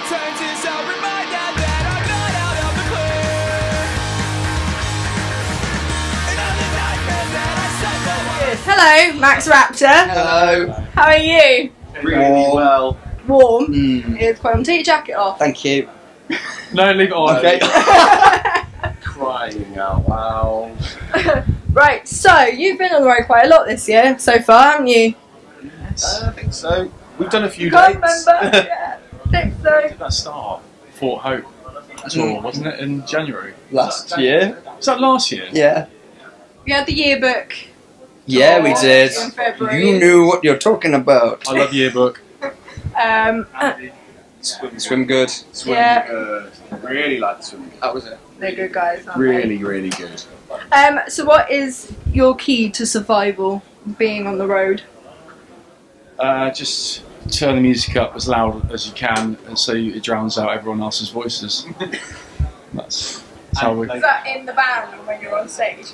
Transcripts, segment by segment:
turns is a reminder that I'm not out of the clear. Another nightmare that I suffer. Hello, Max Raptor. Hello. How are you? Really well. Warm. It's quite warm. Take your jacket off. Thank you. No, leave it on. Okay. Crying out loud. Right, so you've been on the road quite a lot this year so far, haven't you? I think so. We've done a few Can't dates. remember. Yeah, I think so. When did that start? Fort Hope tour, wasn't it, in January? Last year. Was that last year? Yeah. We had the yearbook. Yeah, we did. In February. You knew what you're talking about. I love yearbook. Swim good. Swim Yeah. good. Really like the swim. That was it. They're good guys, aren't Really, really good. they? So what is your key to survival being on the road? Just turn the music up as loud as you can, and so it drowns out everyone else's voices. That's how we. Is that in the band or when you're on stage?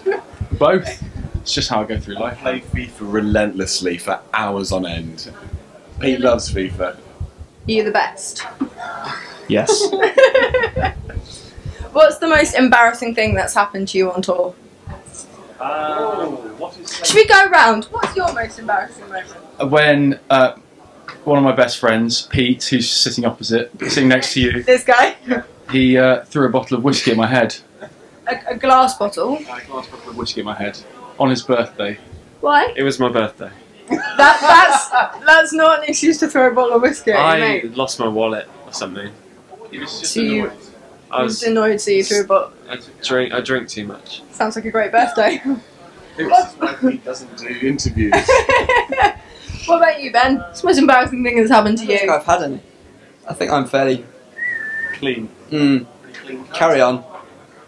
Both. It's just how I go through life. Play FIFA relentlessly for hours on end. Pete loves FIFA. You're the best. Yes. What's the most embarrassing thing that's happened to you on tour? What is Should we go round? What's your most embarrassing moment? when one of my best friends, Pete, who's sitting opposite, sitting next to you, This guy? he threw a bottle of whiskey at my head. A glass bottle? A glass bottle of whiskey at my head on his birthday. Why? It was my birthday. That's not an excuse to throw a bottle of whiskey at I your mate. lost my wallet or something. He was just So you- annoyed. I I was was annoyed so you threw a bottle. I drink too much. Sounds like a great birthday. This is why Pete doesn't do interviews. What about you, Ben? What's the most embarrassing thing that's happened to I don't think you? I've had any. I think I'm fairly. Clean. Carry on.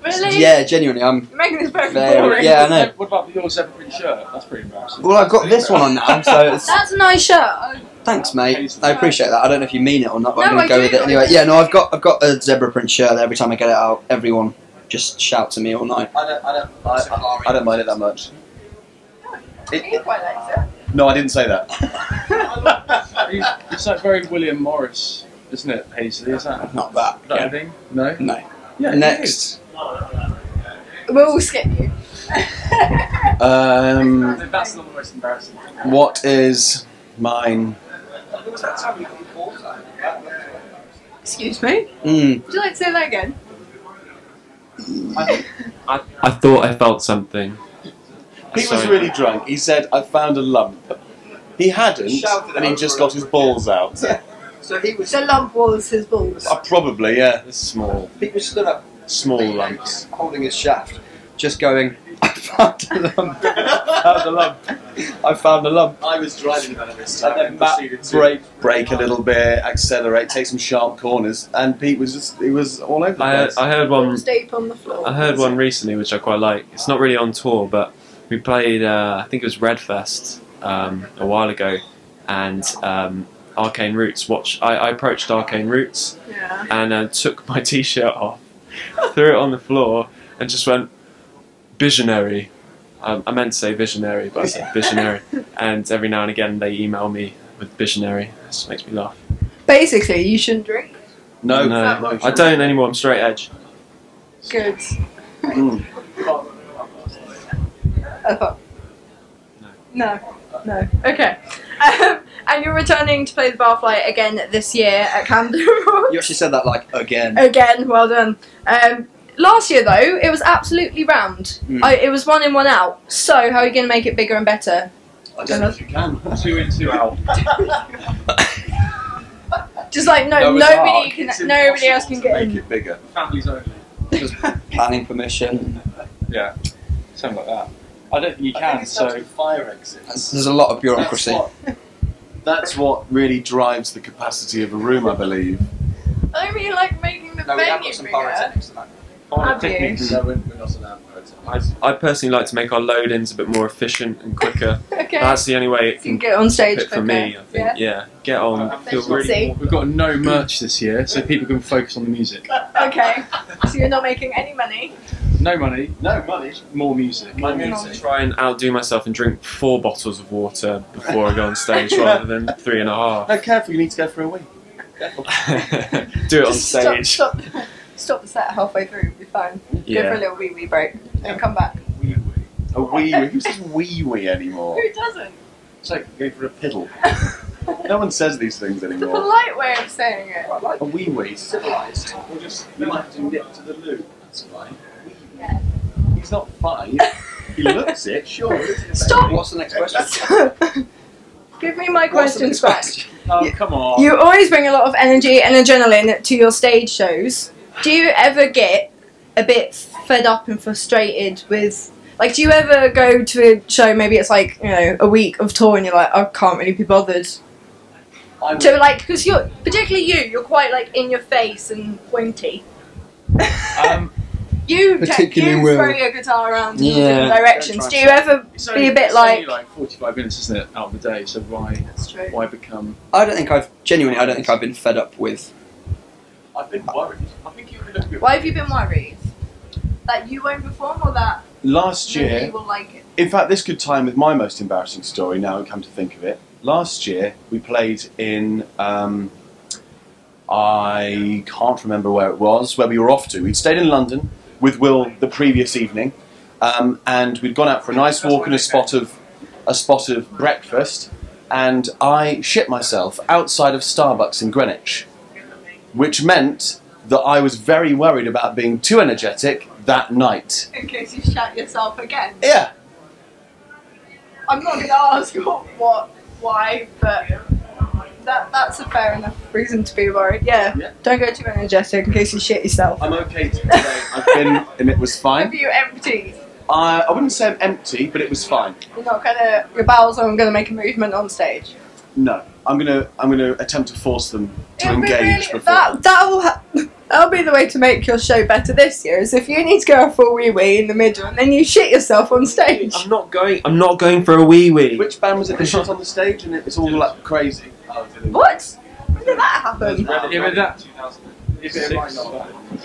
Really? Yeah, genuinely, I'm. You're making this very Very- boring. yeah, I know. What about your Zebrahead shirt? That's pretty embarrassing. Well, I've got this one on now, so it's. That's a nice shirt. Thanks, mate. I appreciate that. I don't know if you mean it or not, but No, I'm going I to go do. with it anyway. Yeah, no, I've got a zebra print shirt that every time I get it out, everyone just shouts at me all night. I don't mind it that much. You quite like it. No, I didn't say that. It's like very William Morris, isn't it, Paisley? Is that Not that. that Yeah. a thing? No? No. Yeah, it Next. We'll skip you. That's not the most embarrassing thing. What is mine? Excuse me? Mm. Would you like to say that again? I thought I felt something. Pete was Sorry. really drunk. He said, I found a lump. He hadn't, and he just got his balls out. So he was. The lump was his balls. Probably, yeah. It's small. He was stood up, Small lumps. holding his shaft, just going. I found a lump. I found a lump. I was driving about it this And time. then Matt Brake a little bit, accelerate, take some sharp corners, and Pete was he was all over the place. I heard one. Balls deep on the floor. I heard one recently which I quite like. It's not really on tour, but we played. I think it was Redfest a while ago, and Arcane Roots. I approached Arcane Roots Yeah. and took my t-shirt off, threw it on the floor, and just went visionary. I meant to say visionary, but I said visionary. And every now and again they email me with visionary. It just makes me laugh. Basically, you shouldn't drink. No, No, I don't anymore. I'm straight edge. Good. Mm. No. No. Okay. And you're returning to play the Barfly again this year at Camden. You actually said that like again. Again, well done. Last year though, it was absolutely round. It was 1 in, 1 out. So how are you going to make it bigger and better? I don't know if you can. 2 in, 2 out. Just like Noah's Ark. nobody else can get Make in. it bigger. Families only. Just planning permission. Yeah. Something like that. I don't think you can, so. Fire exits. There's a lot of bureaucracy. That's what really drives the capacity of a room, I believe. I really like making the venue bigger. Have you? No, we're not allowed pyrotechnics. I personally like to make our load-ins a bit more efficient and quicker. Okay. That's the only way it You can can get on stage fit for quicker. me. I think. Yeah. Get on. Feel Let's really. see. We've got no merch this year, so people can focus on the music. Okay. So you're not making any money. No money, No money. more music. I'm going to try and outdo myself and drink 4 bottles of water before I go on stage rather than 3.5. No, careful, you need to go for a wee. Do it on Just stage. Stop the set halfway through. It'll be fine. Go for Yeah. a little wee break and come back. A wee wee. Who says wee wee anymore? Who doesn't? It's like go for a piddle. No one says these things The anymore. polite way of saying it. A wee wee, civilised. Or just you might have to nip to the loo. That's fine. Yeah. He's not 5. He looks it, sure. Stop. What's the next question? Give me my What's the question, next Scratch. question? Oh, come on. You always bring a lot of energy and adrenaline to your stage shows. Do you ever get a bit fed up and frustrated with, like, do you ever go to a show, maybe it's like, you know, a week of tour and you're like, I can't really be bothered? So, like, because you're, particularly you're quite, like, in your face and pointy. You Particularly throw your guitar around in Yeah. different directions. Don't Do try you ever It's be a bit it's only like... like 45 minutes, isn't it, out of the day? So That's true. why become? I don't think I've been fed up with. I've been worried. I think you've been a bit. Why have you been worried? That you won't perform or that Last nobody year, will like it? in fact, this could tie in with my most embarrassing story. Now I come to think of it, last year we played in. I can't remember where it was, where we were off to. We'd stayed in London with Will the previous evening, and we'd gone out for a nice walk in a spot of breakfast, and I shit myself outside of Starbucks in Greenwich, which meant that I was very worried about being too energetic that night. In case you shat yourself again. Yeah. I'm not going to ask why, but that's a fair enough reason to be worried. Yeah. Yeah. Don't go too energetic in case you shit yourself. I'm okay today. I've been, and it was Have fine. you emptied? I wouldn't say I'm empty, but it was fine. You're not gonna. Your bowels aren't gonna make a movement on stage. No, I'm gonna attempt to force them to It'll be engage really- before. That'll be the way to make your show better this year. Is if you need to go for a wee wee in the middle and then you shit yourself on stage. I'm not going for a wee wee. Which band was it that shot on the stage and it's all like crazy? What? When did that happen? Yeah, but that. He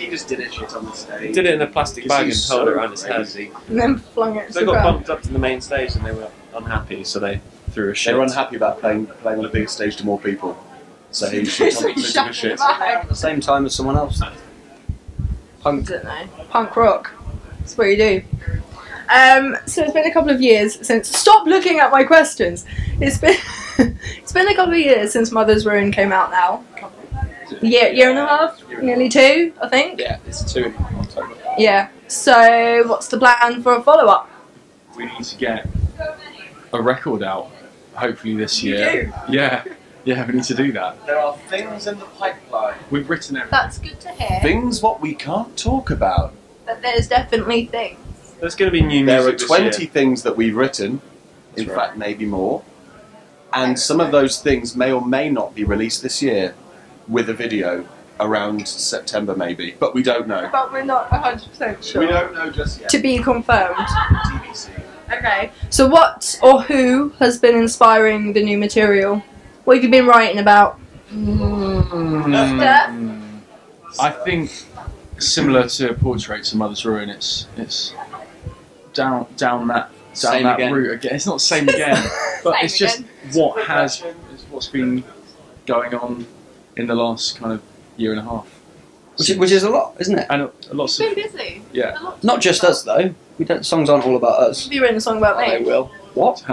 just did it shit on the stage. Did it in a plastic bag and held it around his head. And then flung it to So the they got ground. bumped up to the main stage and they were unhappy, so they threw a shit. They were unhappy about playing on a big stage to more people. So he shit on So he the shat in the shit. bag. At the same time as someone else. I don't know. Punk rock. That's what you do. So it's been a couple of years since. Stop looking at my questions. It's been it's been a couple of years since Mother's Ruin came out now. Year and a half, nearly 2, I think. Yeah, it's 2 in October. Yeah. So what's the plan for a follow up? We need to get a record out, hopefully this You year. do? Yeah, we need to do that. There are things in the pipeline. We've written everything. That's good to hear. Things what we can't talk about. That there's definitely things. There's going to be new There music are this 20 year. things that we've written, in That's right. fact maybe more, and some of those things may or may not be released this year with a video around September maybe, but we don't know. But we're not 100% sure. We don't know just yet. To be confirmed. TBC. Okay. So what or who has been inspiring the new material? What have you been writing about? Steph? I think similar to Portraits of Mother's Ruin, it's down that Same that again. route again. It's not the same again, but Same it's just again. what's been going on in the last kind of year and a half. Which is a lot, isn't it? And a lots Been of busy. yeah. A lot. Not just us though. We don't. Songs aren't all about us. Have you written a song about They me? will. What?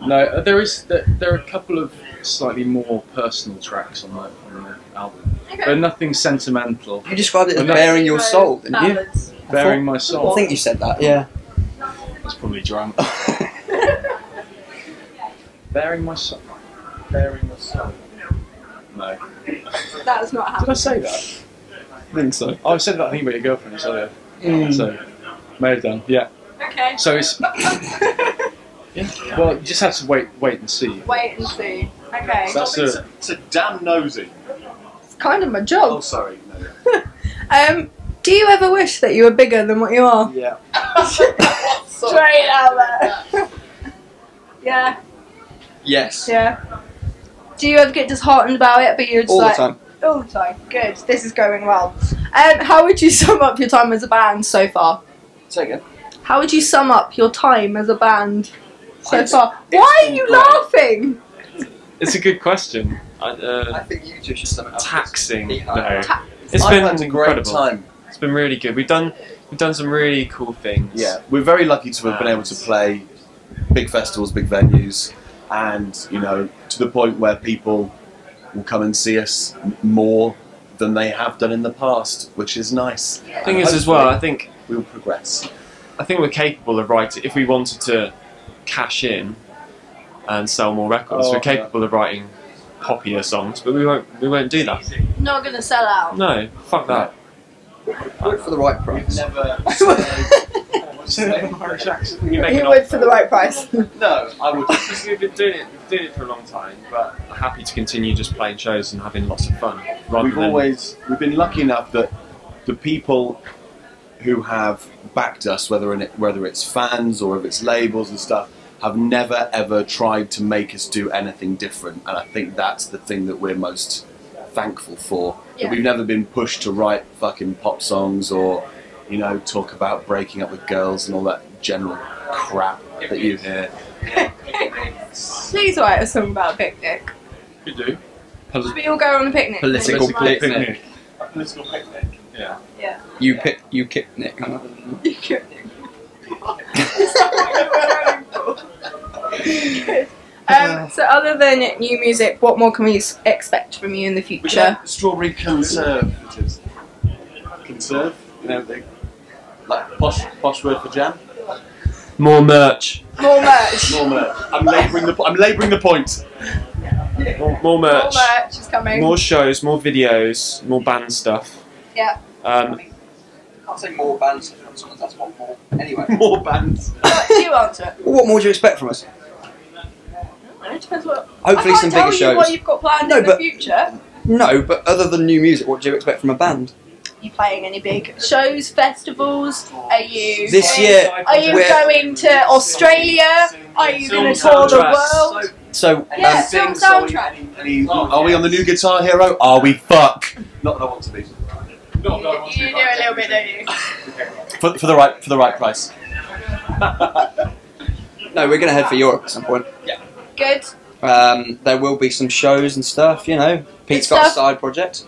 No, there are a couple of slightly more personal tracks on the album, Okay. but nothing sentimental. You described it as Well, no. bearing your soul, didn't you? Ballads. Bearing my I soul. think you said that. Yeah. That's probably drunk. Bearing my soul. Bearing the sun. No. That's not Did I happening. say that? I think so. Oh, I said that thing about your girlfriend earlier. Mm. So, may have done. Yeah. Okay. So it's. Yeah. Well, you just have to wait and see. Wait and see. Okay. That's So damn nosy. It's kind of my Oh, job. sorry. No. Do you ever wish that you were bigger than what you are? Yeah. Straight out there. Yeah. Yes. Yeah. Do you ever get disheartened about it, but you're just All the like... time. All the time. Good. This is going well. How would you sum up your time as a band so far? Say again. How would you sum up your time as a band so It's- far? it's Why are been you great. laughing? It's a good question. I think you two should stomach Taxing, Heat no. up. It's I've been had a great incredible. time. It's been really good. We've done some really cool things. Yeah, we're very lucky to have been able to play big festivals, big venues, and you know, to the point where people will come and see us more than they have done in the past, which is nice. The thing is, as well, I think we'll progress. we're capable of writing. If we wanted to cash in and sell more records, we're capable of writing poppier songs, but we won't do that. Not gonna sell out. No, fuck that. Do it for the right price. You would for the right price. No, I would. We've been doing it for a long time, but happy to continue just playing shows and having lots of fun. We've been lucky enough that the people who have backed us, whether it's fans or if it's labels and stuff, have never ever tried to make us do anything different, and I think that's the thing that we're most thankful for. Yeah. That we've never been pushed to write fucking pop songs or, you know, talk about breaking up with girls and all that general crap that you hear. Please write a song about a picnic. We do. Should we all go on a picnic? Political Maybe picnic. A political picnic. Yeah. Yeah. You kick Nick. So other than new music, what more can we expect from you in the future? Strawberry conservatives. Conserve? You know, like posh word for jam? More merch. More merch. More merch. I'm labouring the point. More merch. More merch is coming. More shows, more videos, more band stuff. Yeah. I can't say more bands. That's one more. Anyway. More bands. You answer it. Well, what more do you expect from us? It depends what. Hopefully some bigger I can't tell you shows. what you've got planned in the future. No, but other than new music, what do you expect from a band? Are you playing any big shows, festivals? Are you This year, Are you we're- going to Australia? Are you going to tour the world? So, Yeah, film soundtrack. Are we on the new Guitar Hero? Are we? Fuck. Not that I want to be. You do a little bit, don't you? For the right price. no, we're going to head for Europe at some point. Good. There will be some shows and stuff, you know. Pete's got a side project.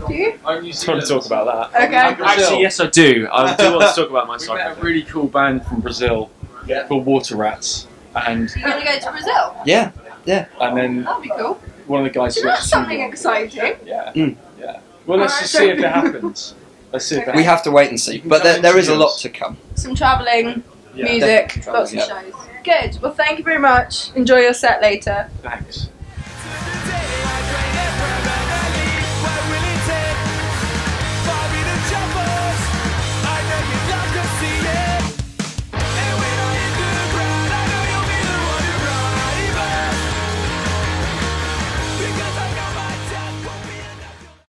Do you? I just want to talk about that. Okay. Actually, yes, I do. I do want to talk about my We side met a project. really cool band from Brazil called Water Rats, and You're going to go to Brazil? Yeah. then That'd be cool. one of the guys. So that's something exciting. Yeah, Mm. yeah. Well, let's just see if it happens. Let's see if it We happens. have to wait and see. But there is a lot to come. Some travelling, Yeah. music, Definitely lots of travelling, shows. Good. Well, thank you very much. Enjoy your set later. Thanks.